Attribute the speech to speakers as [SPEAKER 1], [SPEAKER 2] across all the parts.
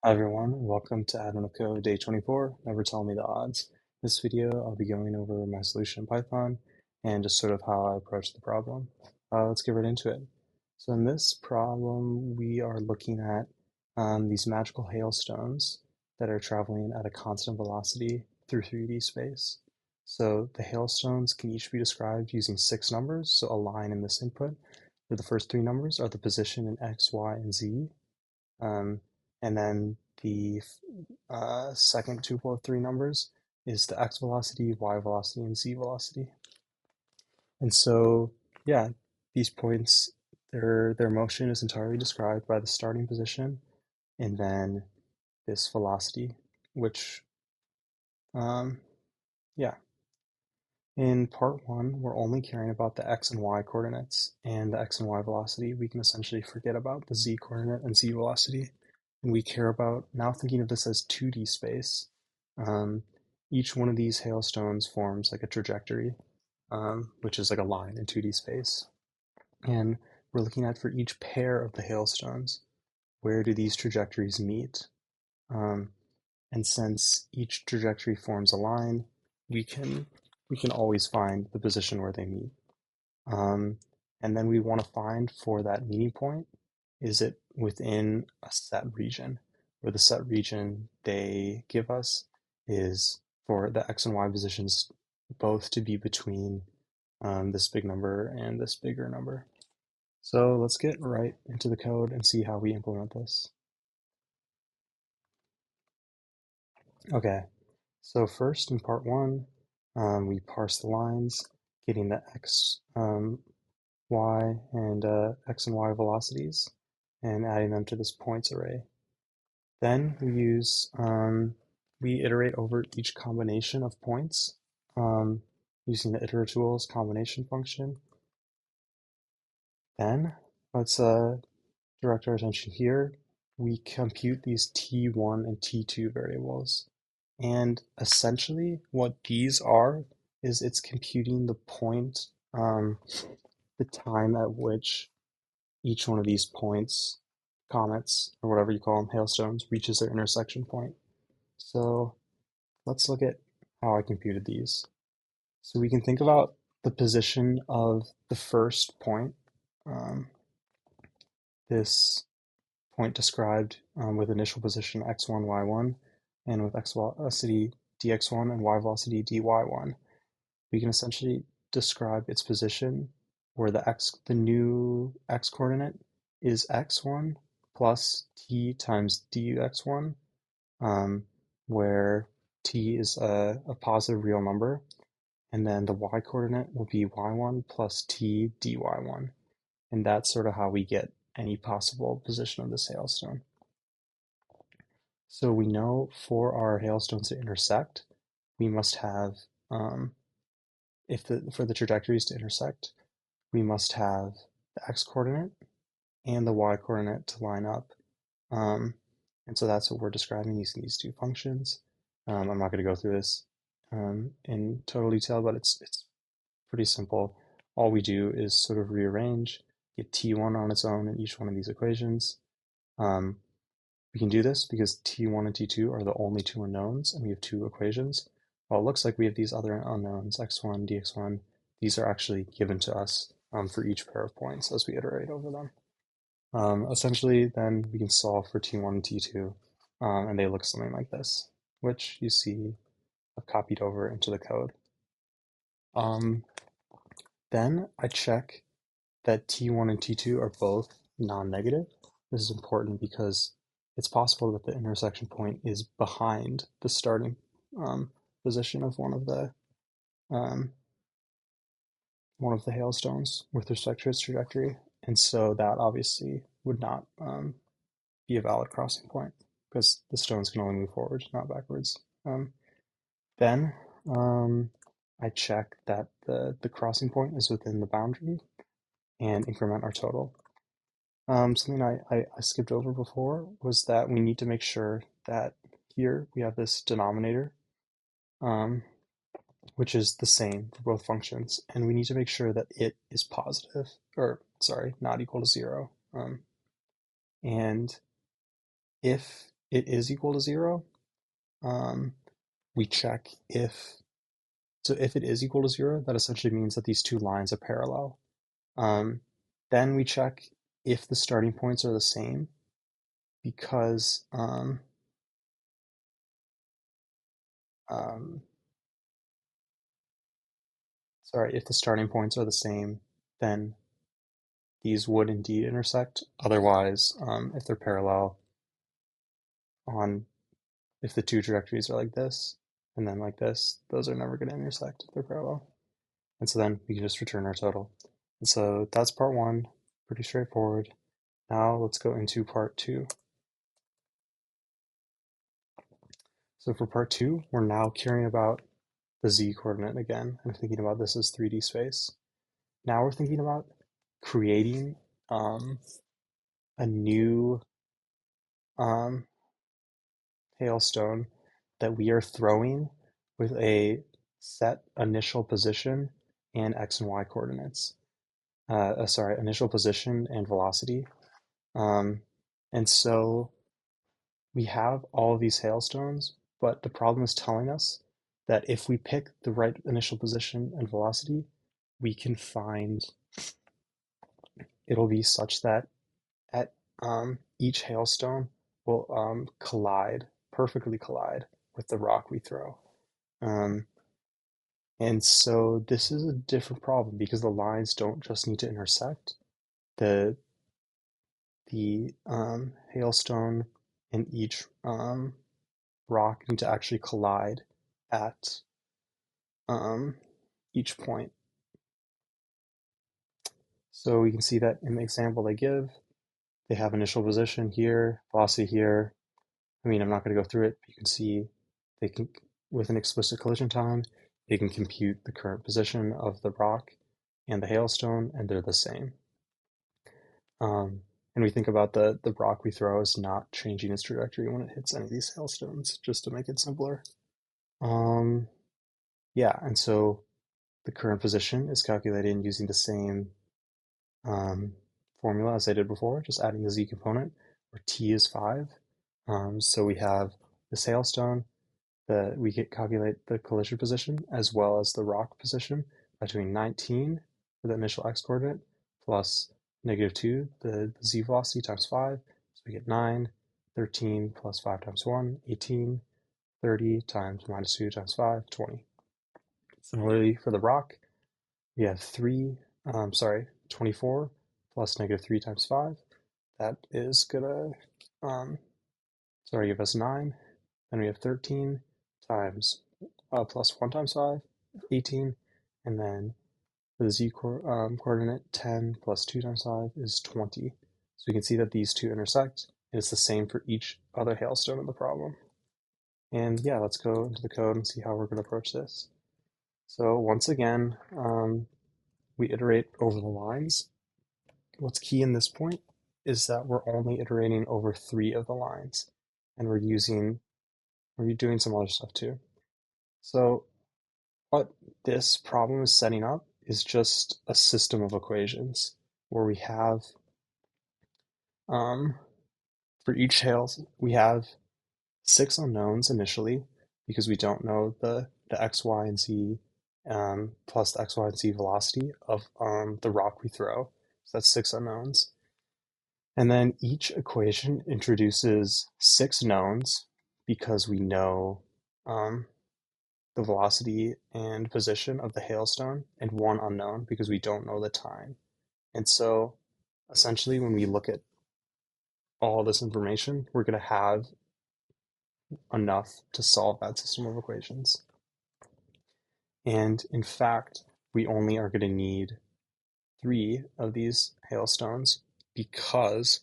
[SPEAKER 1] Hi everyone, welcome to Admin of Code Day 24, Never Tell Me the Odds. This video I'll be going over my solution in Python and just sort of how I approach the problem. Let's get right into it. So in this problem we are looking at these magical hailstones that are traveling at a constant velocity through 3D space. So the hailstones can each be described using 6 numbers, so a line in this input, where the first 3 numbers are the position in x, y, and z. And then the second tuple of 3 numbers is the x velocity, y velocity, and z velocity. And so, yeah, these points, their motion is entirely described by the starting position and then this velocity, which, yeah. In part 1, we're only caring about the x and y coordinates and the x and y velocity. We can essentially forget about the z coordinate and z velocity. And we care about, now thinking of this as 2D space, each one of these hailstones forms like a trajectory, which is like a line in 2D space. And we're looking at for each pair of the hailstones, where do these trajectories meet? And since each trajectory forms a line, we can always find the position where they meet. And then we want to find for that meeting point, is it within a set region, where the set region they give us is for the x and y positions both to be between this big number and this bigger number. So let's get right into the code and see how we implement this. Okay, so first in part 1, we parse the lines, getting the x, y, and x and y velocities, and adding them to this points array. Then we iterate over each combination of points using the iteratools combination function. Then let's direct our attention here. We compute these t1 and t2 variables. And essentially what these are is it's computing the point, the time at which each one of these points, comets, or whatever you call them, hailstones, reaches their intersection point. So let's look at how I computed these. So we can think about the position of the first point, um, this point described with initial position x1, y1, and with x velocity dx1 and y velocity dy1. We can essentially describe its position where the new x coordinate is x1 plus t times dx1, where t is a positive real number, and then the y coordinate will be y1 plus t dy1. And that's sort of how we get any possible position of this hailstone. So we know for our hailstones to intersect, we must have, for the trajectories to intersect, we must have the x coordinate and the y coordinate to line up. And so that's what we're describing using these two functions. I'm not going to go through this in total detail, but it's pretty simple. All we do is sort of rearrange, get t1 on its own in each one of these equations. We can do this because t1 and t2 are the only two unknowns, and we have two equations. Well, it looks like we have these other unknowns, x1, dx1. These are actually given to us for each pair of points as we iterate over them. Essentially, then we can solve for t1 and t2, and they look something like this, which you see I've copied over into the code. Then I check that t1 and t2 are both non-negative. This is important because it's possible that the intersection point is behind the starting position of um, one of the hailstones with respect to its trajectory, and so that obviously would not be a valid crossing point because the stones can only move forward, not backwards. Then I check that the crossing point is within the boundary and increment our total. Something I skipped over before was that we need to make sure that here we have this denominator, which is the same for both functions, and we need to make sure that it is positive, or sorry, not equal to 0. And if it is equal to 0, um, we check if it is equal to 0, that essentially means that these two lines are parallel. Um, then we check if the starting points are the same, because um, sorry, if the starting points are the same, then these would indeed intersect. Otherwise, if they're parallel on, if the two trajectories are like this and then like this, those are never going to intersect if they're parallel. And so then we can just return our total. And so that's part one, pretty straightforward. Now let's go into part two. So for part two, we're now caring about the z coordinate again and thinking about this as 3D space. Now we're thinking about creating a new hailstone that we are throwing with a set initial position and x and y coordinates. Sorry, initial position and velocity. And so we have all of these hailstones, but the problem is telling us that if we pick the right initial position and velocity, we can find it'll be such that at each hailstone will perfectly collide with the rock we throw. Um, and so this is a different problem because the lines don't just need to intersect. The hailstone and each rock need to actually collide at um, each point. So we can see that in the example they give, they have initial position here, velocity here. I mean, I'm not going to go through it, but you can see they can, with an explicit collision time, they can compute the current position of the rock and the hailstone, and they're the same. And we think about the rock we throw as not changing its trajectory when it hits any of these hailstones, just to make it simpler. Yeah, and so the current position is calculated using the same formula as I did before, just adding the z component, where t is 5. So we have this hailstone, we get calculate the collision position as well as the rock position by doing 19 for the initial x coordinate plus -2, the z velocity times 5. So we get 9, 13 plus 5 times 1, 18, 30 times -2 times 5, 20. Similarly, for the rock, we have 24 plus -3 times 5. That is gonna, give us 9. Then we have 13 times plus 1 times 5, 18. And then for the z coordinate, 10 plus 2 times 5 is 20. So we can see that these two intersect, and it's the same for each other hailstone in the problem. And yeah, let's go into the code and see how we're going to approach this. So once again, we iterate over the lines. What's key in this point is that we're only iterating over 3 of the lines, and we're doing some other stuff too. So what this problem is setting up is just a system of equations where we have, for each hails, we have 6 unknowns initially because we don't know the x, y, and z plus the x, y, and z velocity of the rock we throw. So that's 6 unknowns. And then each equation introduces 6 knowns because we know the velocity and position of the hailstone, and 1 unknown because we don't know the time. And so essentially when we look at all this information, we're going to have enough to solve that system of equations. And in fact, we only are going to need 3 of these hailstones because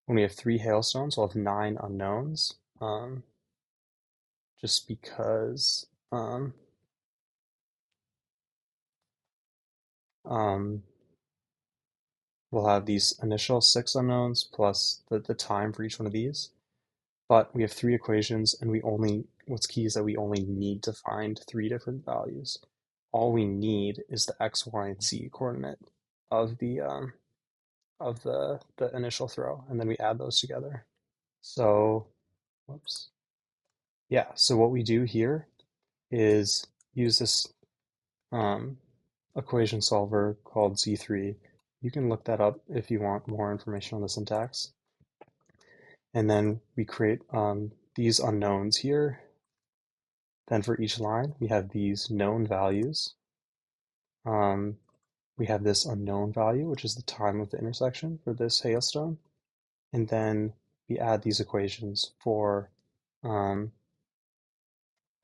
[SPEAKER 1] when we have 3 hailstones, we'll have 9 unknowns. Just because we'll have these initial 6 unknowns plus the time for each one of these. But we have 3 equations, and what's key is that we only need to find 3 different values. All we need is the x, y, and z coordinate of the initial throw, and then we add those together. So Whoops. Yeah, so what we do here is use this um, equation solver called Z3. You can look that up if you want more information on the syntax. And then we create these unknowns here. Then for each line, we have these known values. We have this unknown value, which is the time of the intersection for this hailstone. And then we add these equations for um,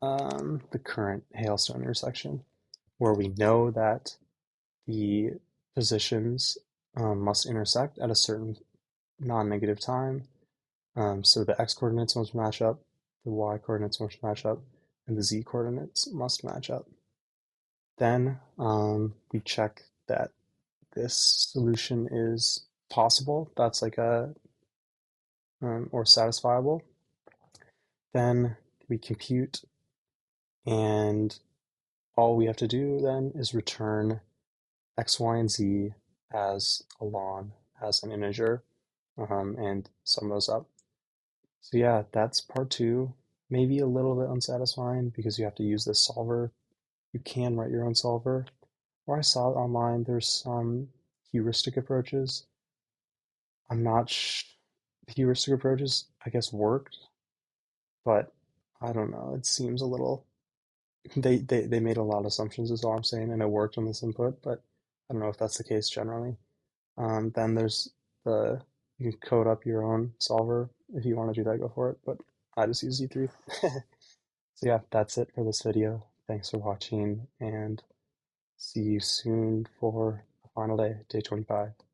[SPEAKER 1] the current hailstone intersection, where we know that the positions must intersect at a certain non-negative time. So the x-coordinates must match up, the y-coordinates must match up, and the z-coordinates must match up. Then we check that this solution is possible. That's like a or satisfiable. Then we compute, and all we have to do then is return x, y, and z as a ln, as an integer, and sum those up. So yeah, that's part two. Maybe a little bit unsatisfying because you have to use this solver. You can write your own solver. Or I saw it online, there's some heuristic approaches. I'm not the heuristic approaches, I guess, worked, but I don't know. It seems a little they made a lot of assumptions is all I'm saying, and it worked on this input, but I don't know if that's the case generally. Then there's the you can code up your own solver if you want to do that, go for it. But I just use Z3. So yeah, that's it for this video. Thanks for watching, and see you soon for the final day, day 25.